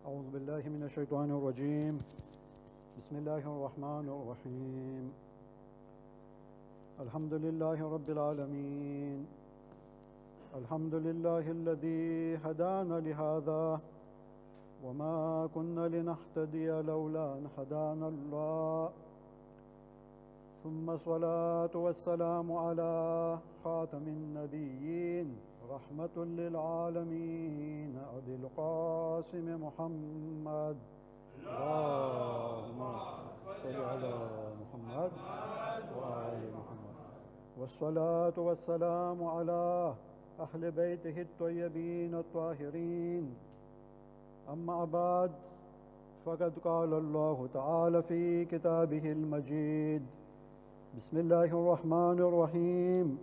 أعوذ بالله من الشيطان الرجيم بسم الله الرحمن الرحيم الحمد لله رب العالمين الحمد لله الذي هدانا لهذا وما كنا لنهتدي لولا أن هدانا الله ثم الصلاة والسلام على خاتم النبيين رحمة للعالمين أبي القاسم محمد اللهم صل على محمد وآل محمد والصلاة والسلام على أهل بيته الطيبين الطاهرين أما بعد فقد قال الله تعالى في كتابه المجيد بسم الله الرحمن الرحيم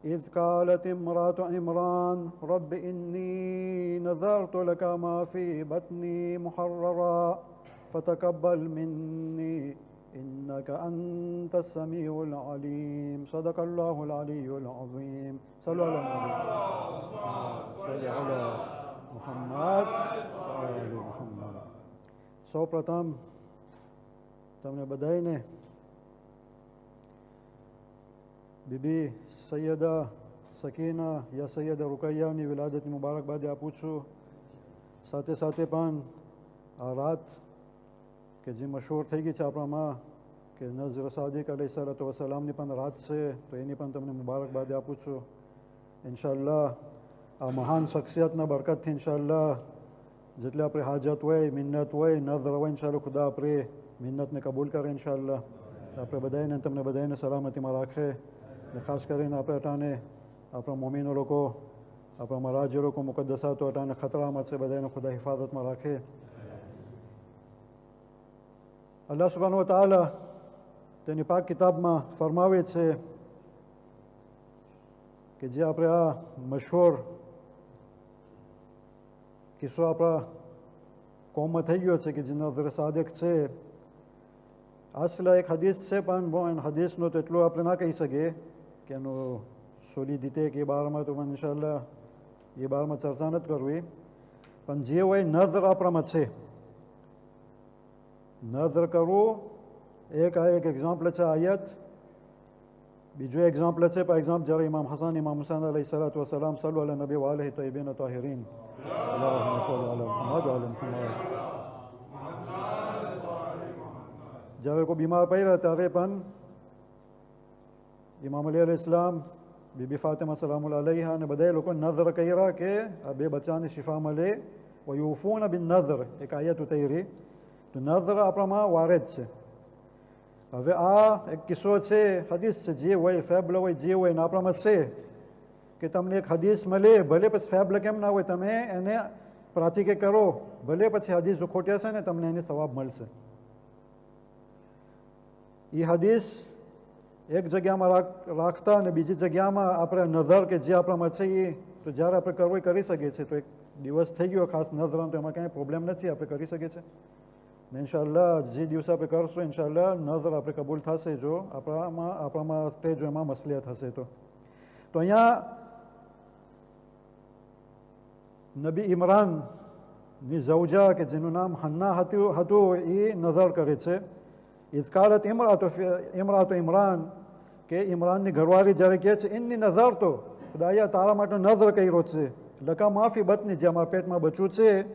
إذ قالت امرأة عمران رب إني نذرت لك ما في بطني محررا فتقبل مني إنك أنت السميع العليم صدق الله العلي العظيم صلوا على النبي صل على محمد وآل محمد સૌ પ્રથમ તમને બધાઈને બીબી સૈયદા સકીના યા સૈયદા રૂકૈયાની વિલાદતની મુબારકબાદી આપું છું. સાથે સાથે પણ આ રાત કે જે મશહૂર થઈ ગઈ છે આપણામાં કે નઝર સાદિક અલૈહિસ્સલાતુ વસલામની પણ રાત છે, તો એની પણ તમને મુબારકબાદી આપું છું. ઇન્શાઅલ્લાહ આ મહાન શખ્સિયતના બરકતથી ઇન્શાઅલ્લાહ જેટલી આપણે હાજત હોય, મિન્નત હોય, નઝર હોય, ઇન્શાઅલ્લાહ ખુદા આપણે મિન્નતને કબૂલ કરે. ઇન્શાઅલ્લાહ આપણે બધાને તમને બધાને સલામતીમાં રાખે. ખાસ કરીને આપણે અટાને આપણા મોમીનો લોકો, આપણા મહારાજ લોકો મુકદ્દસાતો અટાને ખતરામાં છે, બધાને ખુદા હિફાજતમાં રાખે. અલ્લાહ સુબ્હાનહુ વ તઆલા તેની પાક કિતાબમાં ફરમાવે છે કે જે આપણે આ મશહૂર કિસ્સો આપણા કોમમાં થઈ ગયો છે કે જે નઝર સાદિક છે, અસલા એક હદીસ છે પણ હદીસનો તો એટલું આપણે ના કહી શકીએ કે એનું સોલી દીતે કે એ બારમાં તો મને ઇન્શાઅલ્લાહ એ બારમાં ચર્ચા નથી કરવી. પણ જે હોય નઝર આપણામાં છે, નઝર કરવું એક એક્ઝામ્પલ છે આયત. બીજું એક્ઝામ્પલ છે ફોર એક્ઝામ્પલ જ્યારે ઇમામ હસન ઇમામ હુસૈન અલૈહિસ્સલાતુ વસલામ સલ્લુ અલા નબી વ આલિહિ તય્યબીન તાહિરીન અલ્લાહુમ્મા સલ્લી અલા મુહમ્મદ વ આલિ મુહમ્મદ જ્યારે કોઈ બીમાર પડ્યા ત્યારે પણ ઇમામ અલી અલૈહિ ઇસ્લામ, બીબી ફાતિમા સલામુલ્લાહ અલૈહા અને બધા લોકો નઝર કર્યા કે આ બે બચ્ચાની શિફા મળે. વ યુફૂન બિન નઝર એક આયત ઉતરી. તો નઝર આપણામાં વારેજ છે. હવે આ એક કિસ્સો છે, હદીસ છે, જે હોય ફેબલ હોય જે હોય ને આપણામાં છે કે તમને એક હદીસ મળે, ભલે પછી ફેબલ કેમ ના હોય, તમે એને પ્રાતિકે કરો, ભલે પછી હદીસ જો ખોટ્યા છે ને તમને એની સવાબ મળશે. એ હદીસ એક જગ્યામાં રાખતા અને બીજી જગ્યામાં આપણે નઝર કે જે આપણામાં છે એ તો જ્યારે આપણે કરવું કરી શકીએ છીએ. તો એક દિવસ થઈ ગયો ખાસ નઝરનો, તો એમાં કાંઈ પ્રોબ્લેમ નથી, આપણે કરી શકીએ છીએ. ને ઇન્શાઅલ્લાહ જે દિવસે આપણે કરશું ઇન્શાઅલ્લાહ નઝર આપણે કબૂલ થશે જો આપણામાં જો એમાં મસલિયત હશે તો. તો અહીંયા નબી ઇમરાનની ઝૌજા કે જેનું નામ હન્ના હતું એ નઝર કરે છે. ઇઝકારત ઇમરાતો ઇમરાન કે ઇમરાનની ઘરવાળી જ્યારે કહે છે એની નઝર તો ખુદાયા તારા માટે નઝર કર્યો છે લકા માફી બતની જે અમારા પેટમાં બચ્યું છે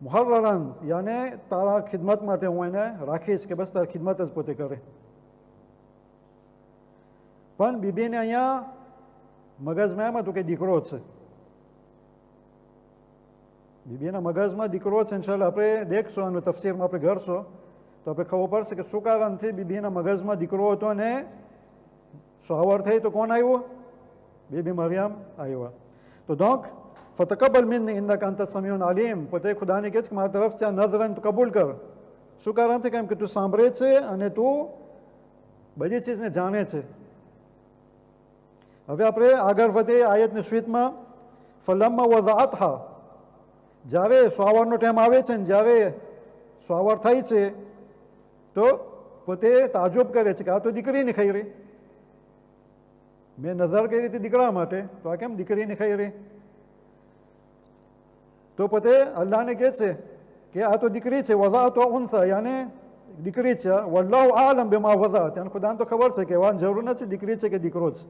મુહર્રરન યાને તારા ખિદમત માટે હું એને રાખીશ કે બસ તારી ખિદમત જ પોતે કરે. પણ બીબીને અહીંયા મગજમાં એમ હતું કે દીકરો છે, બીબીના મગજમાં દીકરો છે. ઇન્શાઅલ્લાહ આપણે દેખશું અને તફસીરમાં આપણે કરશો તો આપણે ખબર પડશે કે શું કારણથી બીબીના મગજમાં દીકરો હતો ને શાવર થઈ તો કોણ આવ્યું? બીબી મરિયમ આવ્યા. તો donc ફતકબલ મિન્ની ઇન્નકા અંત સમીઉન અલીમ, પોતે ખુદાને કહે છે કે મારી તરફ છે આ નઝરને કબૂલ કર. શું કારણથી? કેમ કે તું સાંભળે છે અને તું બધી ચીજને જાણે છે. હવે આપણે આગળ વધે આયતની સ્વીતમાં. ફલમ્મા વઝાઅતહા, જ્યારે શાવરનો ટાઈમ આવે છે ને જ્યારે શાવર થાય છે તો પોતે તાજુબ કરે છે કે આ તો દીકરીની ખાઈ રહી, મેં નજર કરી હતી દીકરા માટે, તો આ કેમ દીકરીની ખાઈ રહી? તો પોતે અલ્લાહને કહે છે કે આ તો દીકરી છે, વઝાઅત ઉન્થા, યાને દીકરી છે, વલ્લાહુ આલમ બિમા વઝાઅત, યાને ખુદાને તો ખબર છે કે કહેવાની જરૂર નથી દીકરી છે કે દીકરો છે,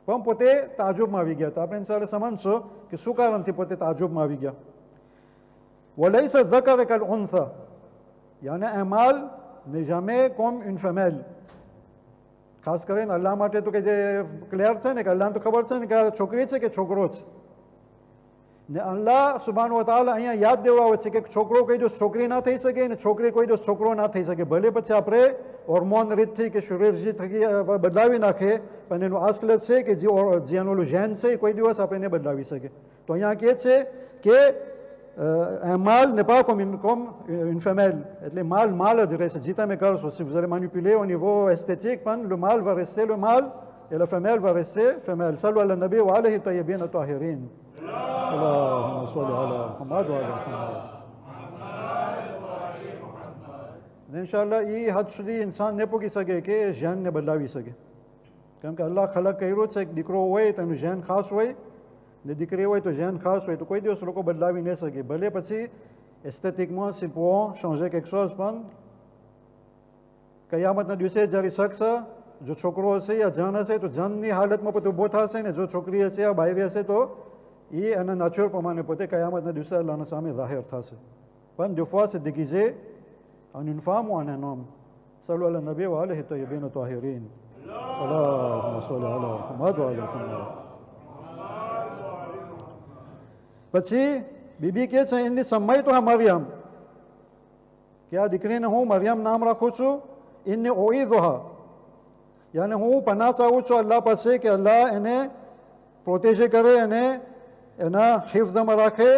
પણ પોતે તાજુબમાં આવી ગયા હતા. આપણે ઇન્શાઅલ્લાહ સમજશો કે શું કારણથી પોતે તાજુબમાં આવી ગયા. વલૈસ ઝકર કલ ઉન્થા, યાને એમાલ n'est jamais comme une femelle. ખાસ કરીને અલ્લાહ માટે તો કે જે ક્લિયર છે ને કે અલ્લાહને તો ખબર છે ને કે આ છોકરી છે કે છોકરો છે, ને અલ્લાહ સુબ્હાનહુ વ તઆલા અહીંયા યાદ દેવડાવે છે કે છોકરો કોઈ દિવસ છોકરી ના થઈ શકે ને છોકરી કોઈ દિવસ છોકરો ના થઈ શકે. ભલે પછી આપણે હોર્મોન રીતથી કે શરીરથી થકી બદલાવી નાખે, પણ એનું અસલ છે કે જે એનું જેન છે એ કોઈ દિવસ આપણે એને બદલાવી શકે. તો અહીંયા કહે છે કે mal n'est pas comme une femelle, એટલે માલ જ રહેશે. જે તમે કરશો, si vous allez manipuler au niveau esthétique, le mâle va rester le mâle et la femelle va rester femelle. Sallu ala nabi wa alayhi tayyibin at-tahirin. Allahumma salli ala Muhammad wa ala Muhammad. ઇન્શાઅલ્લાહ એ હદ સુધી ઇન્સાન ને પૂગી શકે કે જેનને બદલાવી શકે. કેમ કે અલ્લાહ ખલક કર્યું છે કે દીકરો હોય તો એનું જેન ખાસ હોય, ને દીકરી હોય તો જેન ખાસ હોય, તો કોઈ દિવસ લોકો બદલાવી નહીં શકે. ભલે પછી એસ્થેટિકમાં s'ils pourront changer quelque chose, પણ કયામતના દિવસે જ્યારે શખ્સ જો છોકરો હશે યા જન હશે તો જનની હાલતમાં પોતે ઊભો થશે, ને જો છોકરી હશે યા બાયરી હશે તો એ એના નાચોર પ્રમાણે પોતે કયામતના દિવસે અલ્લાહના સામે જાહેર થશે. પણ des fois c'est déguisé en une femme ou en un homme. Sallu ala nabi wa alayhi tayyibin at-tahirin. Allahumma salli ala Muhammad wa ala Muhammad. પછી બીબી કહે છે એની સમય તો હા મરિયમ, કે આ દીકરીને હું મરિયમ નામ રાખું છું. એને ઓઈદુહા, યાને હું પનાહ ચાહું છું અલ્લાહ પાસે કે અલ્લાહ એને પ્રોટેજે કરે અને એના હિફ્ઝમાં રાખે.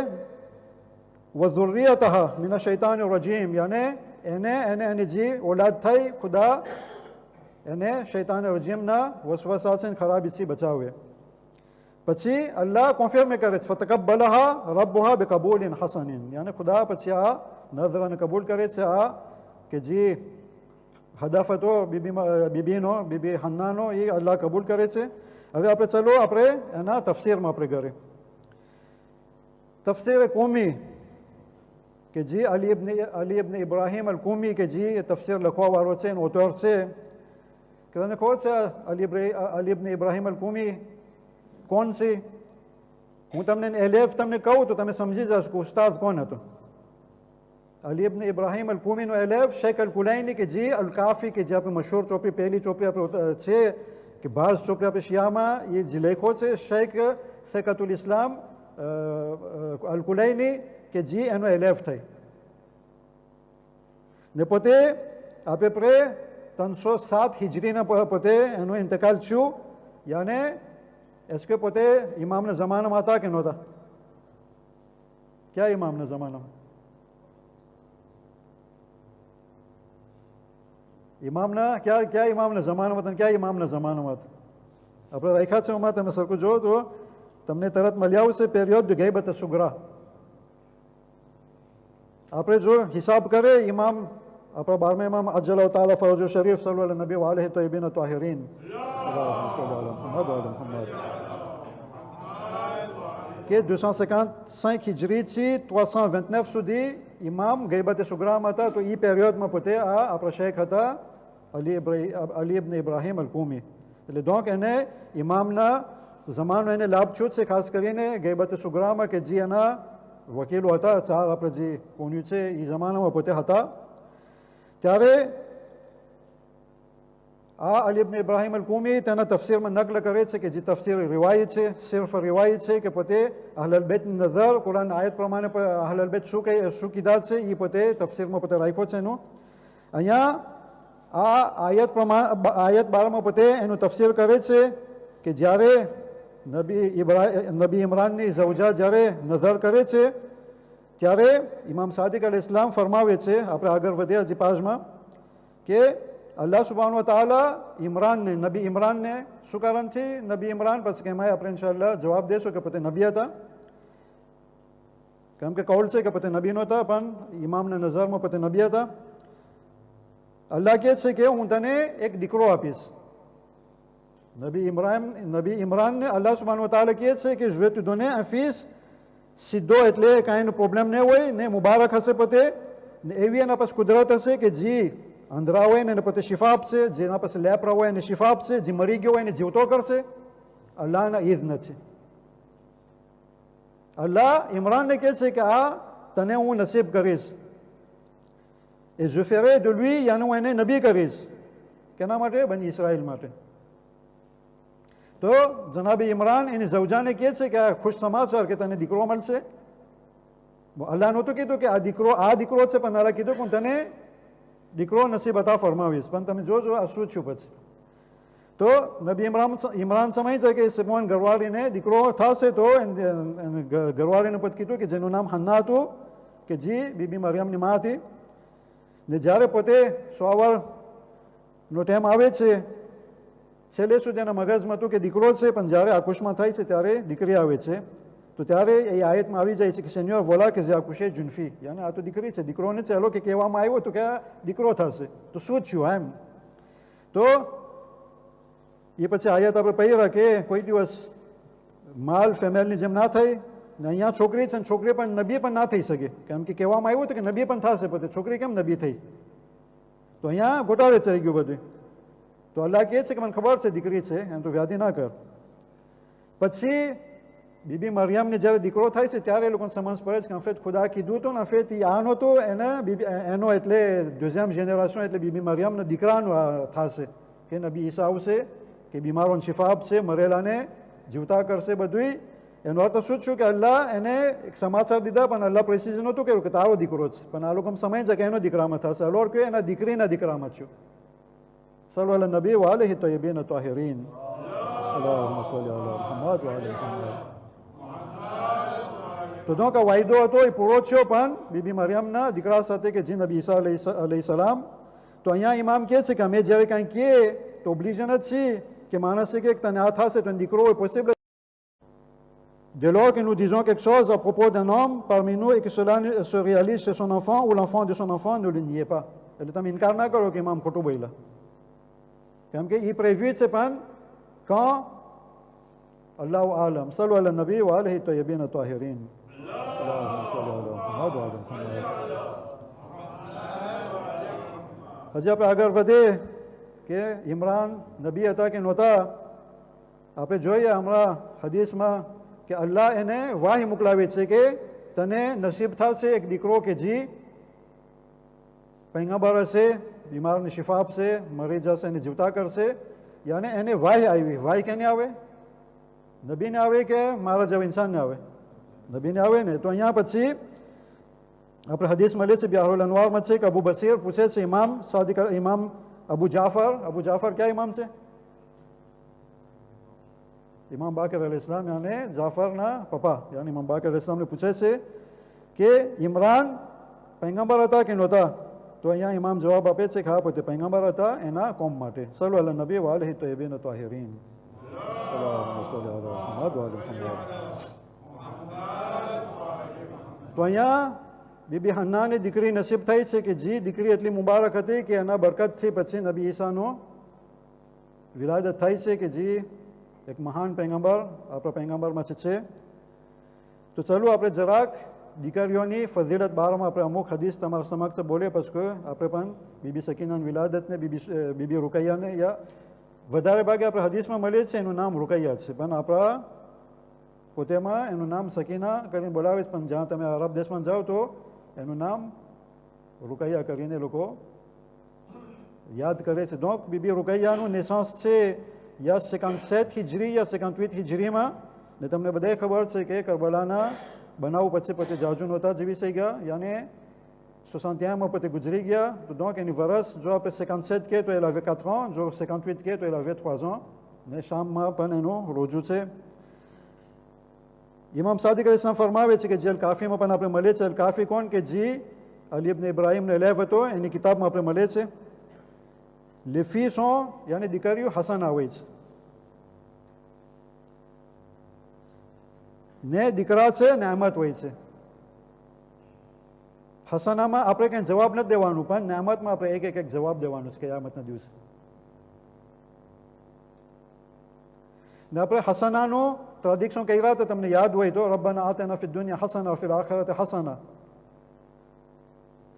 વઝુર્રિયતહા મિન શૈતાન રજીમ, યાને એને એની જે ઓલાદ થઈ ખુદા એને શૈતાન રજીમના વસવસાથી ખરાબીથી બચાવે. પછી અલ્લાહ કોન્ફર્મ કરે છે ફતકબ્બલહા રબ્બુહા બિકબૂલિન હસનિન, યાને ખુદા પછી આ નઝરને કબૂલ કરે છે. આ કે જે હદફ હતો બીબી હન્નાનો એ અલ્લાહ કબૂલ કરે છે. હવે આપણે ચલો આપણે એના તફસીરમાં આપણે કરીએ. તફસીર કોમી કે જે અલી ઇબ્ન ઇબ્રાહિમ અલ કુમી કે જે તફસીર લખવાવાળો છે, એનો ઓથોર છે, કે તમને ખબર છે અલી ઇબ્ન ઇબ્રાહિમ અલ કુમી કોણ છે? હું તમને એલેફ તમને કહું તો તમે સમજી જશો કે ઉસ્તાદ કોણ હતો. અલી ઇબ્ન ઇબ્રાહિમ અલ કુમીનો એલેફ શેખ અલ કુલૈની કે જે અલ કાફી કે જે આપણે મશહૂર ચોપડી પહેલી ચોપડી આપણે છે કે બાઝ ચોપડી આપણે શિયામાં એ જે લેખો છે શેખ સેકતુલ ઇસ્લામ અલ કુલૈની કે જે એનો એલેફ થઈ, ને પોતે આપે પ્રે 307 હિજરીના પોતે એનો ઇંતકાલ થયું. યાને એસકે પોતે ઇમામના જમાનામાં હતા કે નહોતા? ક્યાં ઇમામના જમાનામાં? ઇમામના ક્યાં ઇમામના જમાનામાં હતા, ક્યાં ઇમામના જમાનામાં હતા? આપણે રાખ્યા છે એમાં તમે સરખું જોવો તો તમને તરત મળી આવશે. પેરિયોડ ગૈબત સુગરા. આપણે જો હિસાબ કરે ઇમામ આપણા 12મા ઇમામ અજ્જલ તાલા ફરજો શરીફ સલ્લલ્લાહુ અલૈહિ નબી વ આલિહિ તય્યબીન તાહિરીન, કે 255 હિજરીથી 329 સુધી ઇમામ ગૈબત સુગરામાં હતા. તો એ પેરિયોડમાં પોતે આ આપણા શેખ હતા અલી ઇબ્ન ઇબ્રાહિમ અલ કુમી. એટલે donc એને ઇમામના જમાનો એને લાભ થયો છે, ખાસ કરીને ગૈબત સુગરામાં કે જે એના વકીલો હતા, 4 આપણે જે કોન્યું છે એ જમાનામાં પોતે હતા. ત્યારે આ અલી ઇબ્ન ઇબ્રાહિમ અલ કુમી તેના તફસીરમાં નકલ કરે છે કે જે તફસીર રિવાયત છે, સિર્ફ રિવાયત છે કે પોતે અહલલ બેતની નઝર કુરાન આયત પ્રમાણે અહલલ બેત શું કીધા છે એ પોતે તફસીરમાં પોતે રાખ્યો છે. એનું અહીંયા આ આયત 12માં પોતે એનું તફસીર કરે છે કે જ્યારે નબી ઇમરાનની ઝૌજા જ્યારે નઝર કરે છે ત્યારે ઇમામ સાદિક અલ ઇસ્લામ ફરમાવે છે, આપણે આગળ વધ્યા હજી પાજમાં, કે અલ્લાહ સુબ્હાનહુ વ તઆલા ઇમરાનને નબી ઇમરાનને શું કારણથી નબી ઇમરાન, પછી કે એમાં આપણે ઇન્શાઅલ્લાહ જવાબ દેશું કે પોતે નબી હતા. કેમ કે કૌલ છે કે પોતે નબી નહોતા પણ ઇમામના નઝરમાં પોતે નબી હતા. અલ્લાહ કહે છે કે હું તને એક દીકરો આપીશ. નબી ઇમરાનને અલ્લાહ સુબ્હાનહુ વ તઆલા કહે છે કે je vais te donner un fils સીધો એટલે કાંઈ એનો પ્રોબ્લેમ નહીં હોય ને મુબારક હશે પોતે ને એવી એના પાસે કુદરત હશે કે જે અંધરા હોય ને એને પોતે શિફા આપશે, જેના પાસે લેપરા હોય એને શિફા આપશે, જે મરી ગયો હોય એને જીવતો કરશે. અલ્લાહના ઇઝ્ન છે. અલ્લાહ ઇમરાનને કહે છે કે આ તને હું નસીબ કરીશ. એ ઝુફેરે de lui યાને હું એને નબી કરીશ. કેના માટે? બની ઇસરાઇલ માટે. તો જનાબી ઇમરાન એની ઝવજાને કહે છે કે આ ખુશ સમાચાર કે તને દીકરો મળશે. અલ્લાહ નહોતું કીધું કે આ દીકરો છે, પણ અલ્લાહ કીધું કે હું તને દીકરો નસીબ અતા ફરમાવીશ. પણ તમે જોજો આ શું થયું પછી. તો નબી ઇમરાન સમય છે કે સિમોન ગરવાડીને દીકરો થશે, તો ગરવાડીને પછી કીધું કે જેનું નામ હન્ના હતું, કે જી બીબી મરિયમની માં હતી. ને જ્યારે પોતે 100 વર્ષનો ટાઈમ આવે છે, છેલ્લે સુધી એના મગજમાં હતું કે દીકરો છે, પણ જ્યારે આકુશમાં થાય છે ત્યારે દીકરી આવે છે. તો ત્યારે એ આયતમાં આવી જાય છે કે સેન્યોર વોલા કે જે આકુશે જુન્ફી, યાને આ તો દીકરી છે. દીકરોને ચાલો કે કહેવામાં આવ્યો તો કે આ દીકરો થશે, તો શું થયું એમ. તો એ પછી આયત આપણે પહેર્યા કે કોઈ દિવસ માલ ફેમિલીની જેમ ના થાય ને અહીંયા છોકરી છે, છોકરી પણ નબી પણ ના થઈ શકે, કેમ કે કહેવામાં આવ્યું હતું કે નબી પણ થશે, પોતે છોકરી કેમ નબી થઈ. તો અહીંયા ગોટાળે ચડી ગયું બધું. તો અલ્લાહ કહે છે કે મને ખબર છે દીકરી છે, એમ તો વ્યાધિ ના કર. પછી બીબી મરિયમને જ્યારે દીકરો થાય છે ત્યારે એ લોકોને સમજ પડે છે કે અફેદ ખુદા કીધું હતું ને અફેદ આ નહોતું, એનો એટલે દુઝેમ જેનરેશન એટલે બીબી મરિયમનો દીકરાનું થશે કે નબી ઈસા આવશે, કે બીમારોને શિફા આપશે, મરેલાને જીવતા કરશે બધું. એનો અર્થ શું થયું કે અલ્લાહ એને એક સમાચાર દીધા, પણ અલ્લાહ પ્રેસિઝન નહોતું કર્યું કે તારો દીકરો છે, પણ આ લોકો સમય છે કે એનો દીકરામાં થશે. અલ્લાહ કહ્યું એના દીકરીના દીકરામાં થયું. સલ્લુ અલા નબી વ અલૈહિ તય્યબીન તાહિરીન. અલ્લાહુમ્મા સલ્લી અલા મુહમ્મદ વ અલા મુહમ્મદ. તો જો કે વાયદો હતો એ પૂરો થયો, પણ બીબી મરિયમના દીકરા સાથે કે જે નબી ઈસા અલૈહિ સલામ. તો અહીંયા ઇમામ કહે છે કે અમે જ્યારે કાંઈ કહીએ તો ઓબ્લિજન જ છીએ કે માણસે કે તને આ થશે તો દીકરો હોય possible. Dès lors que nous disons quelque chose à propos d'un homme parmi nous et que cela se réalise chez son enfant ou l'enfant de son enfant, ne le niez pas. એટલે તમે ઇનકાર ના કરો કે ઇમામ ખોટું બોલ્યા, કેમ કે એ પ્રેવ્યુ છે. પણ quand અલ્લાહુ આલમ. સલ્લુ અલા નબી વ અલૈહિ તય્યબીન તાહિરીન. હજી આપણે આગળ વધે કે ઇમરાન નબી હતા કે નહોતા. આપણે જોઈએ હમણાં હદીસમાં કે અલ્લાહ એને વાહી મોકલાવે છે કે તને નસીબ થશે એક દીકરો કે જી પૈગંબર હશે, બીમારને શિફા આપશે, મરી જશે એને જીવતા કરશે. યાને એને વાહી આવી. વાહી કેને આવે? નબીને આવે કે મારા જેવા ઇન્સાનને આવે? નબીને આવે ને. તો અહીંયા પછી આપણે હદીસ મળે છે બિહારુલ અનવારમાં છે કે અબુ બસીર પૂછે છે ઇમામ અબુ જાફર ક્યાં ઇમામ છે? ઇમામ બાકર અલૈહિ સલામ યાને જાફરના પપ્પા યાની ઇમામ બાકર અલૈહિ સલામને પૂછે છે કે ઇમરાન પૈગંબર હતા કે નહોતા? તો અહીંયા ઇમામ જવાબ આપે છે કે હા, પોતે પૈગંબર હતા એના કોમ માટે. સલ્લુ અલા નબી વ અલૈહિ તય્યબીન તાહિરીન. તો અહીંયા બીબી હન્નાની દીકરી નસીબ થઈ છે કે જે દીકરી એટલી મુબારક હતી કે એના બરકતથી પછી નબી ઈસાનો વિલાદત થઈ છે કે જે એક મહાન પૈગંબર આપણા પૈગંબરમાં છે. તો ચાલો આપણે જરાક દીકરીઓની ફઝીલત બારમાં આપણે અમુક હદીસ તમારા સમક્ષ બોલીએ, પછી આપણે પણ બીબી સકીનાની વિલાદતને બીબી રૂકૈયાને યા વધારે ભાગે આપણે હદીસમાં મળીએ છીએ એનું નામ રૂકૈયા છે, પણ આપણા પોતેમાં એનું નામ સકીના કરીને બોલાવે છે, પણ જ્યાં તમે અરબ દેશમાં જાઓ તો એનું નામ રૂકૈયા કરીને લોકો યાદ કરે છે. donc બીબી રૂકૈયાનું નેસાન્સ છે યા 57 હિજરી યા 58 હિજરીમાં. ને તમને બધાય ખબર છે કે કરબલાના બનાવ પછી પોતે જાજુ નહોતા જીવી થઈ ગયા, યાને 61માં પોતે ગુજરી ગયા. તો donc એની વરસ જો આપણે 57 કહે તો elle avait 4 ans, જો 58 કહે તો elle avait 3 ans. ને શામમાં પણ એનું રોજુ છે. ઇમામ સાદિક અલૈહિ સલામ ફરમાવે છે કે જે અલ કાફીમાં પણ આપણે મળે છે. અલ કાફી કોણ? કે જી અલી ઇબ્ન ઇબ્રાહીમનો એલેફ હતો, એની કિતાબમાં આપણે મળે છે. les filles sont યાની દીકરીઓ હસના હોય છે ને દીકરા છે નેમત હોય છે. હસનામાં આપણે કંઈ જવાબ નથી દેવાનું, પણ નેમતમાં આપણે એક એક જવાબ દેવાનો છે કયામતના દિવસે. ને આપણે હસનાનું ટ્રાન્ઝેક્શન કર્યા હતા, તમને યાદ હોય તો, રબ્બાના આતિના ફિદ દુનિયા હસના ફિલ આખિરતિ હસના,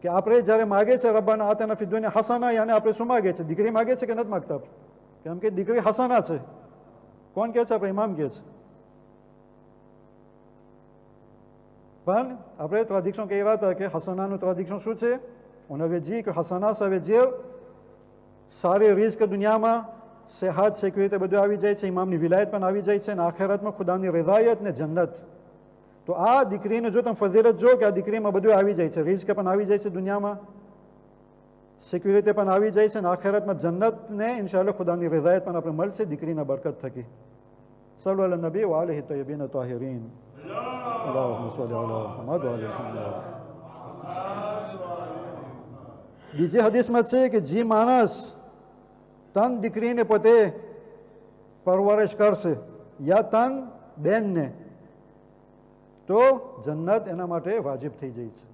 કે આપણે જ્યારે માગે છે રબ્બાના આતિના ફિદ દુનિયા હસના, યાને આપણે શું માગે છે? દીકરી માગે છે કે નથી માગતા? કેમ કે દીકરી હસના છે. કોણ કહે છે? આપણે ઇમામ કહે છે. પણ આપણે ટ્રાન્ઝેક્શન કર્યા હતા કે હસનાનું ટ્રાન્ઝેક્શન શું છે? on avait dit que hasana ça veut dire સારી રિઝ્ક દુનિયામાં, સેહત, સિક્યુરિટી બધું આવી જાય છે, ઇમામની વિલાયત પણ આવી જાય છે, અને આખિરતમાં ખુદાની રઝાયત ને જન્નત. તો આ દીકરીને જો તમે ફઝીલત જો કે આ દીકરીમાં બધું આવી જાય છે, રિઝ્ક પણ આવી જાય છે દુનિયામાં, સિક્યુરિટી પણ આવી જાય છે, અને આખિરતમાં જન્નતને ઇન્શાઅલ્લાહ ખુદાની રઝાયત પણ આપણે મળશે દીકરીના બરકત થકી. સલ્લુ અલા નબી વ આલિહિ તય્યબીન તાહિરીન. અલ્લાહુમ્મા સલ્લી અલા મુહમ્મદ વ આલિહિ મુહમ્મદ. બીજી હદીસમાં છે કે જે માણસ તન દીકરીને પોતે પરવરિશ કરશે યા તન બેનને, તો જન્નત એના માટે વાજિબ થઈ જાય છે.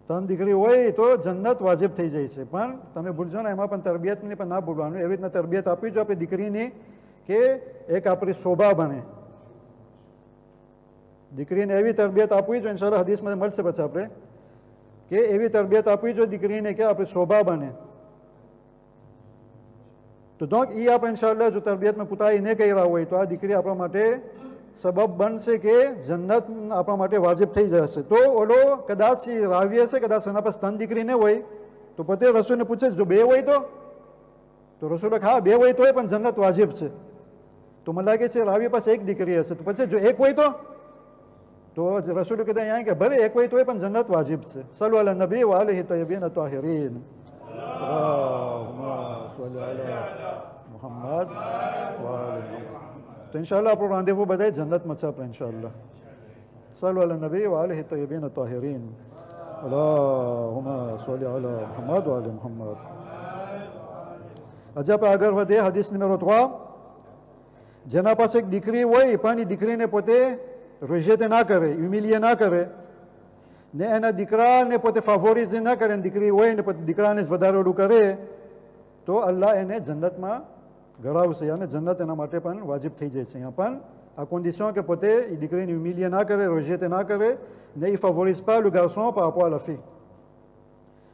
તન દીકરી હોય તો જન્નત વાજિબ થઈ જાય છે. પણ તમે ભૂલજો ને, એમાં પણ તરબિયતની પણ ના ભૂલવાનું. એવી રીતના તરબિયત આપવી જો આપણી દીકરીની કે એક આપણી શોભા બને. દીકરીને એવી તરબિયત આપવી જો, ઇન્શાઅલ્લાહ હદીસમાં મળશે પછી આપણે, કે એવી તરબિયત આપવી જો દીકરીને કે આપણી શોભા બને. તો donc એ આપણે ઇન્શાઅલ્લાહ જો તરબિયતમાં પુતાઈ ન કર્યા હોય તો આ દીકરી આપણા માટે સબબ બનશે કે જન્નત આપણા માટે વાજિબ થઈ જશે. તો ઓલો કદાચ રાવી હશે, કદાચ એના પાસે તન દીકરી ન હોય તો પોતે રસૂલને પૂછે જો બે હોય તો રસૂલ હા બે હોય તોય પણ જન્નત વાજિબ છે. તો મને લાગે છે રાવી પાસે એક દીકરી હશે, તો પછી જો એક હોય તો રસૂલ કીધા અહીંયા કે ભલે એક હોય તોય પણ જન્નત વાજિબ છે. સલ્લુ અલા નબી વ આલિહિ તય્યબીન તાહિરીન. મોહમ્મદ તો ઇન્શાઅલ્લાહ આપણો રાંદેવું બધાય જન્નતમાં છે આપણે ઇન્શાઅલ્લાહ. સલ્લુ અલા નબી વ આલિહિ તય્યબીન તાહિરીન. અલ્લાહુમ્મા સલ્લી અલા મુહમ્મદ વ આલિ મુહમ્મદ. આજે આપણે આગળ વધીએ. હદીસ નંબર 3. જેના પાસે એક દીકરી હોય પણ એ દીકરીને પોતે રોજેતે ના કરે, હ્યુમિલિયે ના કરે, ને એના દીકરાને પોતે ફેવોરિઝ ના કરે, દીકરી હોય ને પોતે દીકરાને જ વધારે ઓલું કરે, તો અલ્લાહ એને જન્નતમાં ગરાવશે અને જન્નત એના માટે પણ વાજિબ થઈ જાય છે. અહીંયા પણ આ કન્ડિશન કે પોતે એ દીકરીને હ્યુમિલિયે ના કરે, રોજેતે ના કરે, ને એ ફેવોરિઝ pas le garçon par rapport à la fille.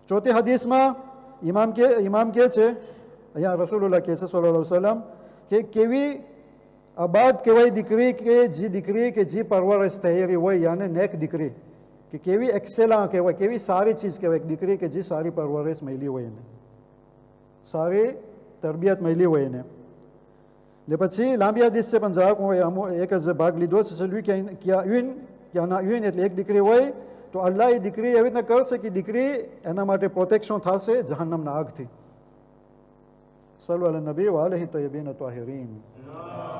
ચોથી હદીસમાં ઇમામ કહે છે, અહીંયા રસૂલુલ્લાહ કહે છે સલ્લલ્લાહુ અલૈહિ વસલ્લમ, કે કેવી આબાદ કહેવાય દીકરી કે જે પરવરિશ થયેલી હોય, યાને નેક દીકરી, કે કેવી એક્સેલા કહેવાય, કેવી સારી ચીજ કહેવાય દીકરી કે જે સારી પરવરિશ મળી હોય એને, સારી તરબિયત મળી હોય એને. ને પછી લાંબી હદીસ છે પણ જરાક એક જ ભાગ લીધો છે. celui qui a une એટલે એક દીકરી હોય તો અલ્લાહ એ દીકરી એવી રીતના કરશે કે દીકરી એના માટે પ્રોટેક્શન થશે જહન્નમના આગથી. સલ્લુ અલા નબી વ આલિહિ તય્યબીન તાહિરીન.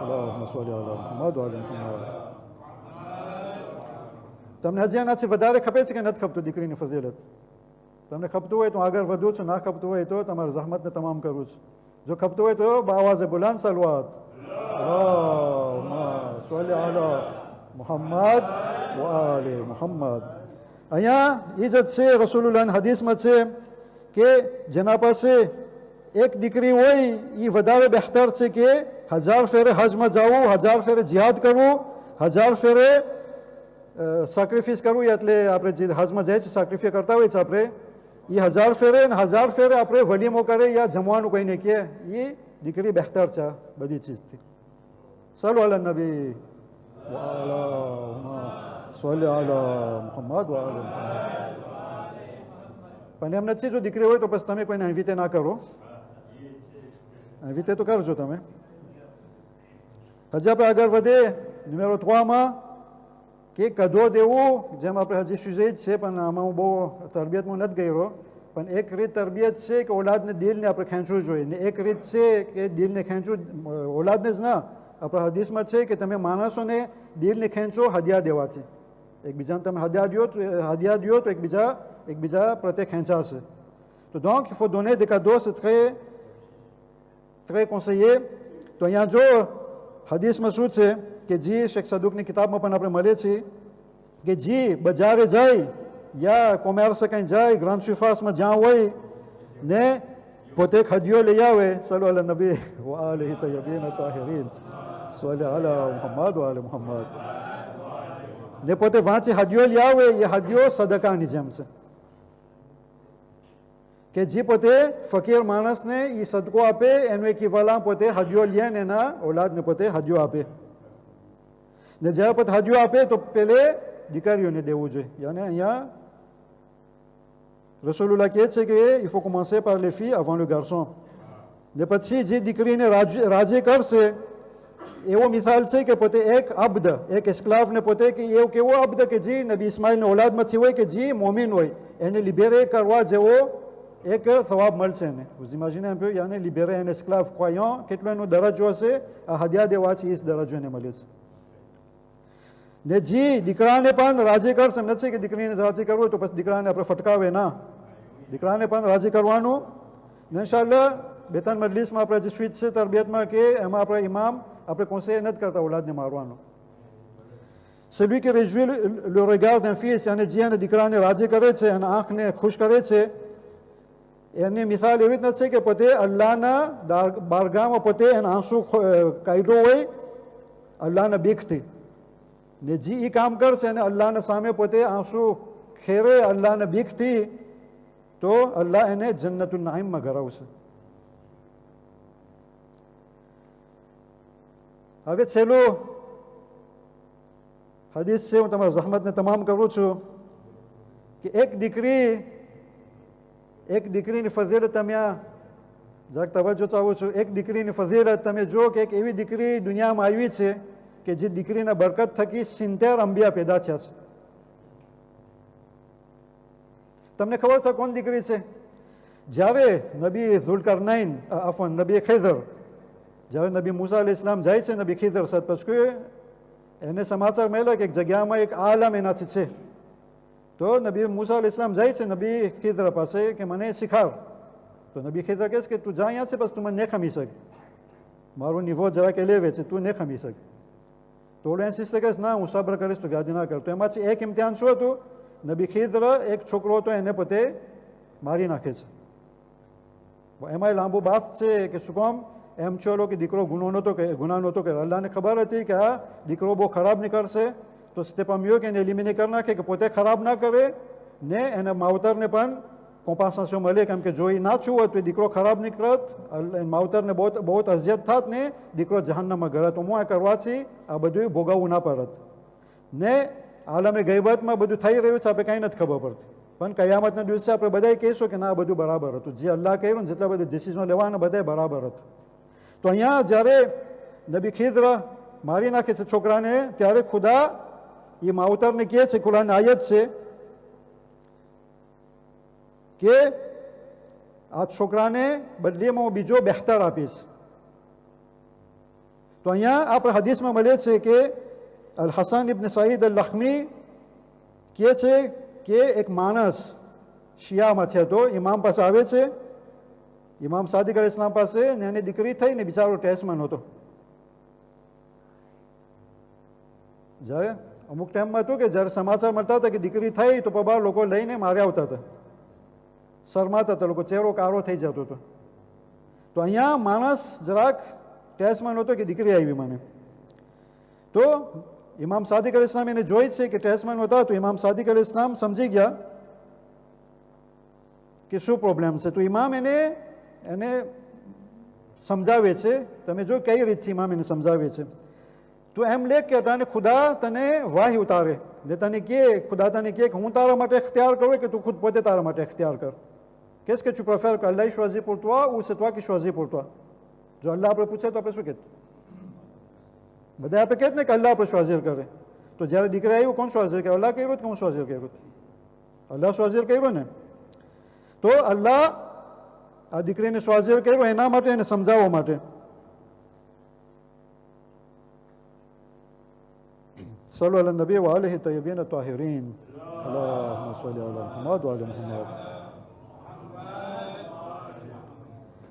અલ્લાહુમ્મા સલ્લી અલા મુહમ્મદ વ આલિ મુહમ્મદ. તમને હજી આનાથી વધારે ખપે છે કે નથી ખપતું દીકરીની ફઝીલત? તમને ખપતું હોય તો આગળ વધું છું, ના ખપતું હોય તો તમારી ઝહમતને તમામ કરું છું. જો ખપતું હોય તો બાવાઝે બુલંદ સલવાત. અલ્લાહુમ્મા સલ્લી અલા મુહમ્મદ વ આલિ મુહમ્મદ. અહીંયા એ જ છે રસૂલુલ્લાહની હદીસમાં છે કે જેના પાસે એક દીકરી હોય એ વધારે બહેતર છે કે 1000 ફેરે હજમાં જવું, 1000 ફેરે જિહાદ કરવું, 1000 ફેરે સેક્રિફિસ કરવું. એટલે આપણે જે હજમાં જાય છે સેક્રિફિસ કરતા હોય છે આપણે, એ 1000 ફેરે ને 1000 ફેરે આપણે વલીમો કરે યા જમવાનું કહીને કે એ દીકરી બહેતર છે બધી ચીજથી. સલ્લુ અલા નબી વ અલ્લાહુમ્મા સલ્લી અલા મુહમ્મદ વ આલિ મુહમ્મદ. પણ એમ નથી જો દીકરી હોય તો પછી તમે કોઈને ઇન્વિટે ના કરો, ઇન્વિટે તો કરજો તમે. હજી આપણે આગળ વધે નંબર 3માં કે કદો દેવું, જેમ આપણે હજી સુજેજ છે પણ આમાં હું બહુ તરબિયતમાં નથી ગયો, પણ એક રીત તરબિયત છે કે ઓલાદને દિલને આપણે ખેંચવું જોઈએ, ને એક રીત છે કે દિલને ખેંચવું, ઓલાદને જ ના, આપણા હદીસમાં છે કે તમે માણસોને દિલને ખેંચો હદિયા દેવાથી. એકબીજાને તમે હદિયા દો તો એકબીજા પ્રત્યે ખેંચાશે. તો donc il faut donner des cadeaux, c'est très conseillé. તો અહીંયા જો હદીસમાં શું છે કે જે શેખ સદુકની કિતાબમાં પણ આપણે મળીએ છીએ કે જે બજારે જાય યા કોમર્સ કંઈ જાય, ગ્રાન્ડ સુફાસમાં જ્યાં હોય ને પોતે એક હદીઓ લઈ આવે, સલ્લુ અલા નબી વ આલિહિ તય્યબીન તાહિરીન, સલ્લી અલા મુહમ્મદ વ આલિ મુહમ્મદ. ને પોતે વાંચી હદીઓ લઈ આવે, એ હદીઓ સદકાની જેમ છે કે જે પોતે ફકીર માણસને એ સદકો આપે, એનું એક વલા પોતે હદીઓ લે ને એના ઓલાદને પોતે હદીઓ આપે. ને જ્યારે પોતે હદીઓ આપે તો પેલે દીકરીઓને દેવું જોઈએ. યાને અહીંયા રસૂલુલ્લાહ કહે છે કે il faut commencer par les filles avant le garçon. ને પછી જે દીકરીને રાજી કરશે, એવો મિસાલ છે કે પોતે એક અબ્દ, એક એસ્ક્લાવને પોતે કે એવું કેવો અબ્દ કે જે નબી ઇસ્માઇલની ઓલાદમાંથી હોય, કે જે મોમિન હોય, એને લિબેરે કરવા જેવો એક સવાબ મળશે એને. vous imaginez un peu, યાને લિબેરે un esclave croyant, કેટલો એનો દરજ્જો હશે, આ હદિયા દેવાથી એ દરજ્જો એને મળે છે. ને જી દીકરાને પણ રાજી કરશે, એમ નથી કે દીકરીને રાજી કરવું તો પછી દીકરાને આપણે ફટકાવે ના, દીકરાને પણ રાજી કરવાનું. ને ઇન્શાઅલ્લાહ બે ત્રણ મજલિસમાં આપણે જે સ્વીચ છે તરબિયતમાં કે એમાં આપણે ઇમામ આપણે કોન્સેય નથી કરતા ઓલાદને મારવાનું. celui qui réjouit le regard d'un fils, યાને જે એને દીકરાને રાજી કરે છે અને આંખને ખુશ કરે છે, એની મિસાલ એવી રીતના છે કે પોતે અલ્લાહના બારગાહમાં પોતે એના આંસુ કાઢ્યો હોય અલ્લાહના બીકથી. ને જે એ કામ કરશે અને અલ્લાહના સામે પોતે આંસુ ખેરે અલ્લાહના બીકથી, તો અલ્લાહ એને જન્નતુલ નાઈમમાં ગરાવશે. હવે છેલ્લું હદીસ છે, હું તમારા જહમતને તમામ કરું છું કે એક દીકરીની ફઝીલત તમે જરાક તવજ્જો ચાહું છું. એક દીકરીની ફઝીલત તમે જો કે એક એવી દીકરી દુનિયામાં આવી છે કે જે દીકરીના બરકત થકી 70 અંબિયા પેદા થયા છે. તમને ખબર છે કોણ દીકરી છે? જ્યારે નબી ઝુલ્કરનૈન નબી ખિઝર, જ્યારે નબી મૂસા અલૈહિ સલામ જાય છે નબી ખિઝર સાથે, પછી એને સમાચાર મળ્યા કે એક જગ્યામાં એક આલમ એનાથી છે. તો નબી મૂસા અલૈહિ સલામ જાય છે નબી ખિઝર પાસે કે મને શીખાવ. તો નબી ખિઝર કહે છે કે તું જા અહીંયા છે, બસ તું મને નહીં ખમી શકે, મારો નિવો જરાક એલેવે છે, તું નહીં ખમી શકે. તો ઓલો ઇન્સિસ્ટ કરે ના હું સબ્ર કરીશ, તો વ્યાધિ ના કર. તો એમાંથી એક ઇમ્તિહાન શું હતું? નબી ખિઝર એક છોકરો હતો એને પોતે મારી નાખે છે. એમાં લાંબુ બાત છે કે શું કામ એમ ચોલો કે દીકરો ગુનો નહોતો કે અલ્લાહને ખબર હતી કે આ દીકરો બહુ ખરાબ નીકળશે, તો સ્ટેપ આમ્યો કે એને એલિમિનેટ કરી નાખે, કે પોતે ખરાબ ના કરે ને એના માવતરને પણ કોમ્પાસેશન મળે. કેમ કે જો એ ના છું હોત તો દીકરો ખરાબ નીકળત, માવતરને બહુ અઝિયત થાત ને દીકરો જહાન્નામમાં ગરત. હું આ કરવાથી આ બધું ભોગવવું ના પડત. ને આલમે ગૈબતમાં બધું થઈ રહ્યું છે, આપણે કાંઈ નથી ખબર પડતી, પણ કયામતના દિવસે આપણે બધાએ કહીશું કે ના આ બધું બરાબર હતું, જે અલ્લાહ કહ્યું ને જેટલા બધા ડિસિઝનો લેવાના બધા બરાબર હતું. તો અહીંયા જ્યારે નબી ખિઝર મારી નાખે છે છોકરાને, ત્યારે ખુદા એ માવતરને કહે છે, કુરાનની આયત છે કે આ છોકરાને બદલીમાં હું બીજો બહેતર આપીશ. તો અહીંયા આપણે હદીસમાં મળે છે કે અલ હસન ઇબ્ન સઈદ અલ લખમી કહે છે કે એક માણસ શિયામાંથી હતો, ઇમામ પાસે આવે છે, ઇમામ સાદિક અલૈહિસ સલામ પાસે, ને એની દીકરી થઈ ને બિચારો ટેસ્ટમેન હતો. જ્યારે અમુક ટાઈમમાં હતું કે જ્યારે સમાચાર મળતા હતા કે દીકરી થઈ તો પબાર લોકો લઈને માર્યા આવતા હતા, શરમાતા હતા લોકો, ચહેરો કારો થઈ જતો હતો. તો અહીંયા માણસ જરાક ટેસ્ટમેન હતો કે દીકરી આવી મને. તો ઇમામ સાદિક અલૈહિસ સલામ એને જોઈ છે કે ટેસ્ટમેન હતા, તો ઇમામ સાદિક અલૈહિસ સલામ સમજી ગયા કે શું પ્રોબ્લેમ છે. તો ઇમામ એને સમજાવે છે, તમે જો કઈ રીતથી ઇમામ એને સમજાવે છે. તો એમ લે કે તને ખુદા તને વાહી ઉતારે, ને તને કે ખુદા તને કે હું તારા માટે ઇખ્તિયાર કરું કે તું ખુદ પોતે તારા માટે ઇખ્તિયાર કર. Qu'est-ce que tu préfères, qu'Allah choisit pour toi ou c'est toi qui choisis pour toi? જો અલ્લાહ આપણે પૂછે તો આપણે શું કહેતા? બધા આપણે કહેત ને કે અલ્લાહ આપણે સ્વાઝીર કરે. તો જ્યારે દીકરા આવ્યું કોણ સ્વાઝીર કરે? અલ્લાહ કર્યું કે હું સ્વાઝીર કર્યું? અલ્લાહ સ્વાઝીર કર્યું ને. તો અલ્લાહ આ દીકરીને સ્વાઝીર કર્યું એના માટે, એને સમજાવવા માટે. સલ્લુ અલા નબી વ આલિહિ તય્યબીન તાહિરીન. અલ્લાહુમ્મા સલ્લી અલા મુહમ્મદ વ આલિ મુહમ્મદ.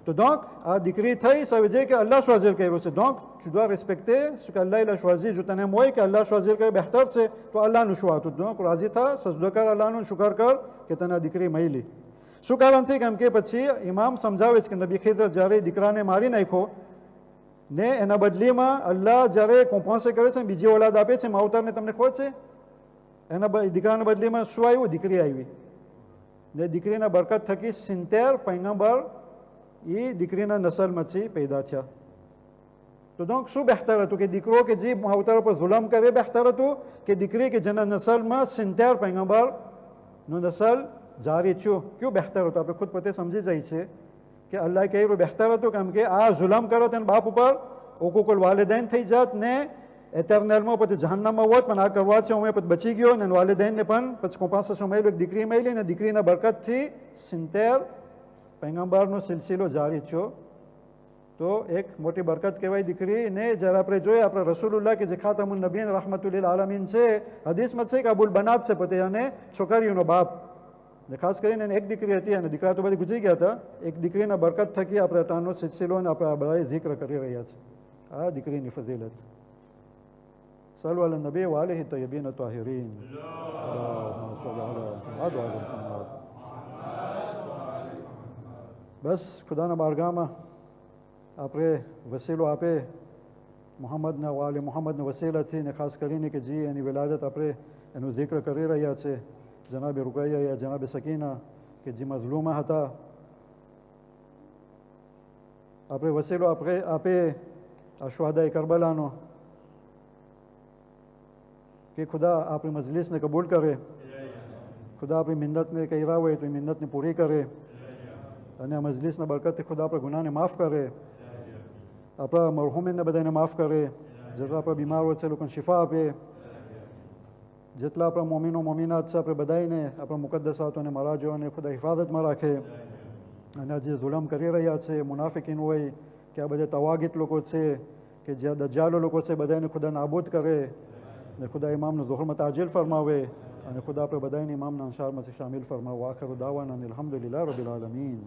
તો donc, à décréter, ça veut dire que Allah choisit quelque chose. Donc, tu dois respecter ce qu'Allah il a choisi. Je t'en ai moi que Allah choisit quelque chose, c'est toi Allah nous choisit. Donc, razita, ça se doit que Allah nous choisit que t'en as décrit maïli. શું કારણથી? કેમ કે પછી ઇમામ સમજાવે છે કે નબી ખિઝર જ્યારે દીકરાને મારી નાખ્યો ને એના બદલીમાં અલ્લાહ જ્યારે કોમ્પન્સે કરે છે બીજી ઓલાદ આપે છે માવતરને, તમને ખબર છે એના દીકરાના બદલીમાં શું આવ્યું? દીકરી આવી. ને દીકરીના બરકત થકી 70 પૈગંબર એ દીકરીના નસલમાંથી પેદા થયા. તો donc શું બહેતર હતું કે દીકરો કે જે માવતર પર જુલમ કરે બહેતર હતું કે દીકરી કે જેના નસલમાં 70 પૈગંબરનું નસલ જારી થયું? ક્યું બહેતર હતું? આપણે ખુદ પોતે સમજી જાય છે કે અલ્લાહ કહ્યું બહેતર હતું કેમ કે આ જુલમ કરત અને બાપ ઉપર ઓકુકુલ વાલિદાin થઈ જાત ને એટર્નલમાં પછી જહાન્નામમાં હોત, પણ આ કરવા છે હું પછી બચી ગયો ને વાલિદાinને પણ પછી કોમ્પન્સેશન મળ્યું, એક દીકરી મળી ને દીકરીના બરકતથી 70 પૈગંબરનો સિલસિલો જારી થયો. તો એક મોટી બરકત કહેવાય દીકરીને. જ્યારે આપણે જોઈએ આપણે રસૂલુલ્લાહ કે જે ખાતમુન નબીન રહમતુલિલ આલમીન છે, હદીસમાં છે કે અબુલ બનાત છે પોતે અને છોકરીઓનો બાપ. ને ખાસ કરીને એક દીકરી હતી અને દીકરા તો બધી ગુજરી ગયા હતા. એક દીકરીના બરકત થકી આપણે અટાણનો સિલસિલો અને આપણે બધાએ zikr કરી રહ્યા છે આ દીકરીની ફજીલત. સલ્લુ અલા નબી વ આલિહિ તય્યબીન તાહિરીન. બસ ખુદાના બારગાહમાં આપણે વસીલો આપે મોહમ્મદના વાલે મોહમ્મદના વસીલાથી ને ખાસ કરીને કે જી એની વિલાદત આપણે એનું zikr કરી રહ્યા છે. જનાબે રૂકૈયા યા જનાબે સકીના કે જે મઝલૂમા હતા, આપણે વસીલો આપે આ શુહદાએ કરબલાનો કે ખુદા આપણી મજલિસને કબૂલ કરે, ખુદા આપણી મિન્નતને કર્યા હોય તો એ મિન્નતને પૂરી કરે અને આ મજલિસના બરકતથી ખુદા આપણા ગુનાને માફ કરે, આપણા મરહૂમીનને બધાને માફ કરે, જેટલા આપણા બીમાર હોય છે લોકોને શિફા આપે, જેટલા આપણા મોમીનો મોમીનાત છે આપણે બધાને આપણા મુકદ્દસાતોને મરાજોને ખુદા હિફાજતમાં રાખે. અને આ જે જુલમ કરી રહ્યા છે મુનાફિકીન હોય કે આ બધા તવાગીત લોકો છે કે જે દજ્જાલો લોકો છે બધાને ખુદા નાબૂદ કરે ને ખુદા ઇમામનો ઝુહરમાં તાજીલ ફરમાવે અને ખુદા આપણે બધાને ઇમામના અંસારમાંથી શામિલ ફરમાવે. આખિર દાવાના અનિલ હમ્દુલિલ્લાહ રબ્બિલ આલમીન.